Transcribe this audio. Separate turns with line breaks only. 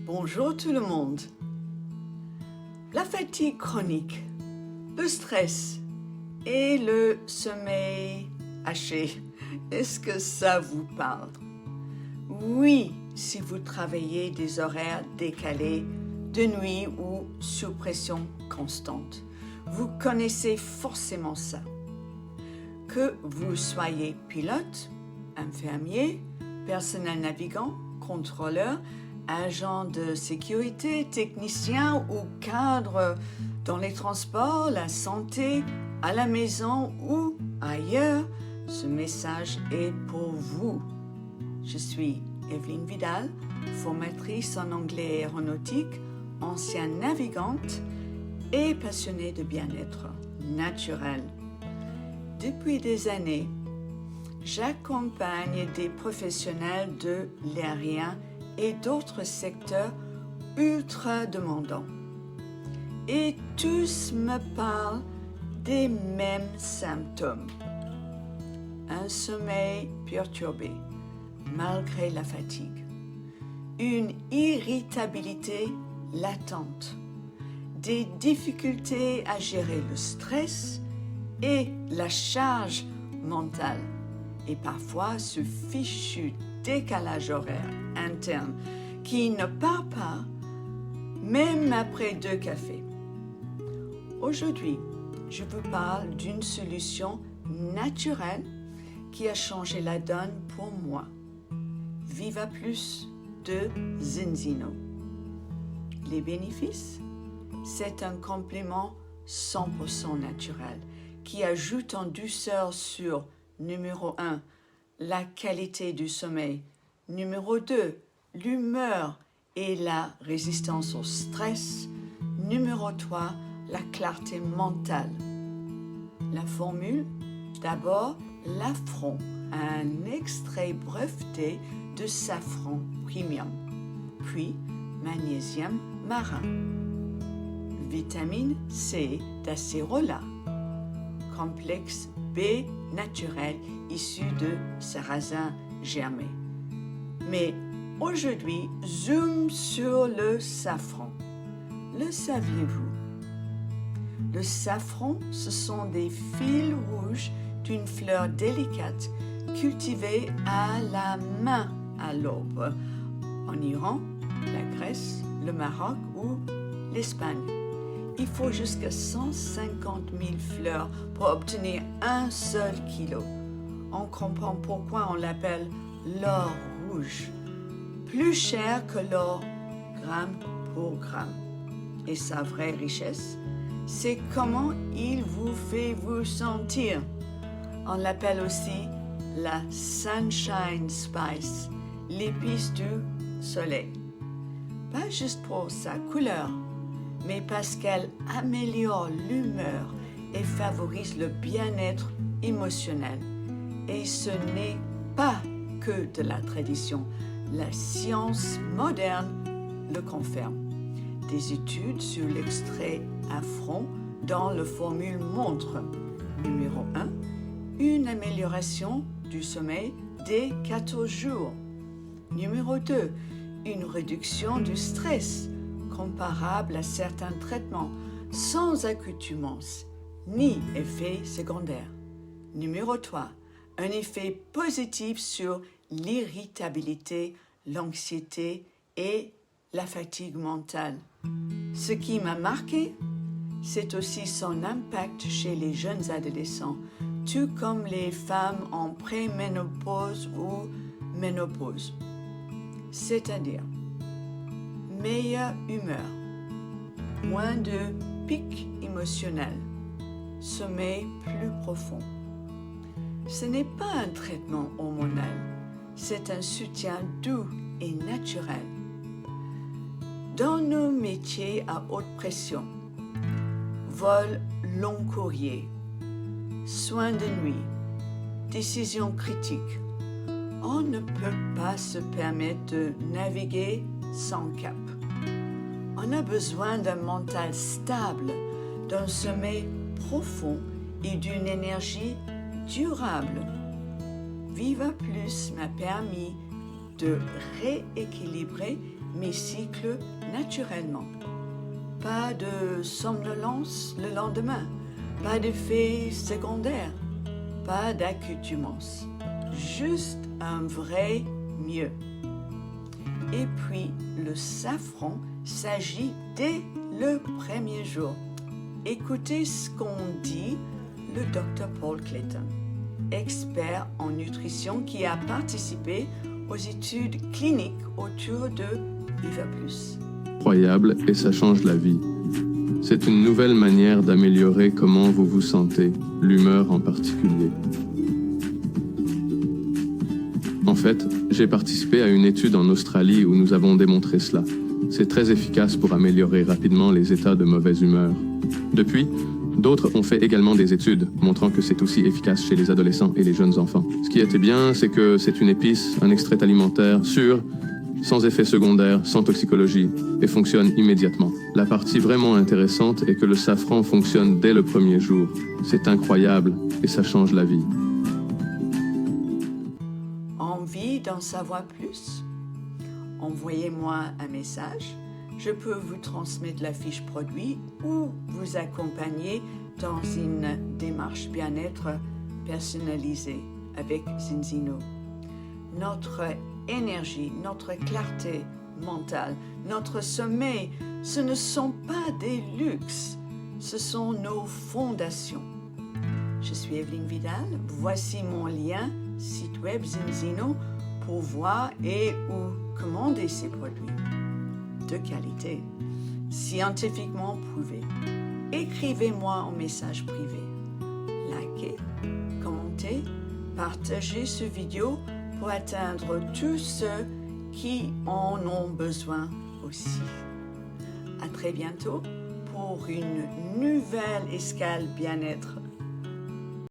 Bonjour tout le monde. La fatigue chronique, le stress et le sommeil haché, est-ce que ça vous parle? Oui, si vous travaillez des horaires décalés, de nuit ou sous pression constante, vous connaissez forcément ça. Que vous soyez pilote, infirmier, personnel navigant, contrôleur, agent de sécurité, technicien ou cadre dans les transports, la santé, à la maison ou ailleurs, ce message est pour vous. Je suis Evelyne Vidal, formatrice en anglais aéronautique, ancienne navigante et passionnée de bien-être naturel. Depuis des années, j'accompagne des professionnels de l'aérien et d'autres secteurs ultra demandants. Et tous me parlent des mêmes symptômes. Un sommeil perturbé, malgré la fatigue. Une irritabilité latente. Des difficultés à gérer le stress et la charge mentale. Et parfois ce fichu décalage horaire interne qui ne part pas, même après 2 cafés. Aujourd'hui, je vous parle d'une solution naturelle qui a changé la donne pour moi. Viva Plus de Zinzino. Les bénéfices? C'est un complément 100% naturel qui ajoute en douceur sur numéro 1, la qualité du sommeil. Numéro 2, l'humeur et la résistance au stress. Numéro 3, la clarté mentale. La formule, d'abord, l'Afron, un extrait breveté de safran premium, puis magnésium marin. Vitamine C d'acérola, complexe B naturel issu de sarrasin germé. Mais aujourd'hui, zoom sur le safran. Le saviez-vous? Le safran, ce sont des fils rouges d'une fleur délicate cultivée à la main à l'aube en Iran, la Grèce, le Maroc ou l'Espagne. Il faut jusqu'à 150 000 fleurs pour obtenir un seul kilo. On comprend pourquoi on l'appelle l'or rouge. Plus cher que l'or gramme pour gramme. Et sa vraie richesse, c'est comment il vous fait vous sentir. On l'appelle aussi la Sunshine Spice, l'épice du soleil. Pas juste pour sa couleur, mais parce qu'elle améliore l'humeur et favorise le bien-être émotionnel. Et ce n'est pas que de la tradition. La science moderne le confirme. Des études sur l'extrait Afron dans la formule montrent, numéro 1, une amélioration du sommeil dès 14 jours. Numéro 2, une réduction du stress comparable à certains traitements, sans accoutumance, ni effet secondaire. Numéro 3, un effet positif sur l'irritabilité, l'anxiété et la fatigue mentale. Ce qui m'a marqué, c'est aussi son impact chez les jeunes adolescents, tout comme les femmes en préménopause ou ménopause. C'est-à-dire meilleure humeur, moins de pics émotionnels, sommeil plus profond. Ce n'est pas un traitement hormonal, c'est un soutien doux et naturel. Dans nos métiers à haute pression, vol long courrier, soins de nuit, décisions critiques, on ne peut pas se permettre de naviguer sans cap. On a besoin d'un mental stable, d'un sommeil profond et d'une énergie durable. Viva Plus m'a permis de rééquilibrer mes cycles naturellement. Pas de somnolence le lendemain, pas d'effets secondaires, pas d'accoutumance, juste un vrai mieux. Et puis, le safran s'agit dès le premier jour. Écoutez ce qu'en dit le Dr Paul Clayton, expert en nutrition qui a participé aux études cliniques autour de Viva Plus.
Incroyable et ça change la vie. C'est une nouvelle manière d'améliorer comment vous vous sentez, l'humeur en particulier. En fait, j'ai participé à une étude en Australie où nous avons démontré cela. C'est très efficace pour améliorer rapidement les états de mauvaise humeur. Depuis, d'autres ont fait également des études montrant que c'est aussi efficace chez les adolescents et les jeunes enfants. Ce qui était bien, c'est que c'est une épice, un extrait alimentaire sûr, sans effet secondaire, sans toxicologie, et fonctionne immédiatement. La partie vraiment intéressante est que le safran fonctionne dès le premier jour. C'est incroyable et ça change la vie.
Envie d'en savoir plus? Envoyez-moi un message. Je peux vous transmettre la fiche produit ou vous accompagner dans une démarche bien-être personnalisée avec Zinzino. Notre énergie, notre clarté mentale, notre sommeil, ce ne sont pas des luxes, ce sont nos fondations. Je suis Evelyne Vidal, voici mon lien, site web Zinzino, pour voir et ou commander ces produits de qualité, scientifiquement prouvés. Écrivez-moi en message privé. Likez, commentez, partagez cette vidéo pour atteindre tous ceux qui en ont besoin aussi. À très bientôt pour une nouvelle escale bien-être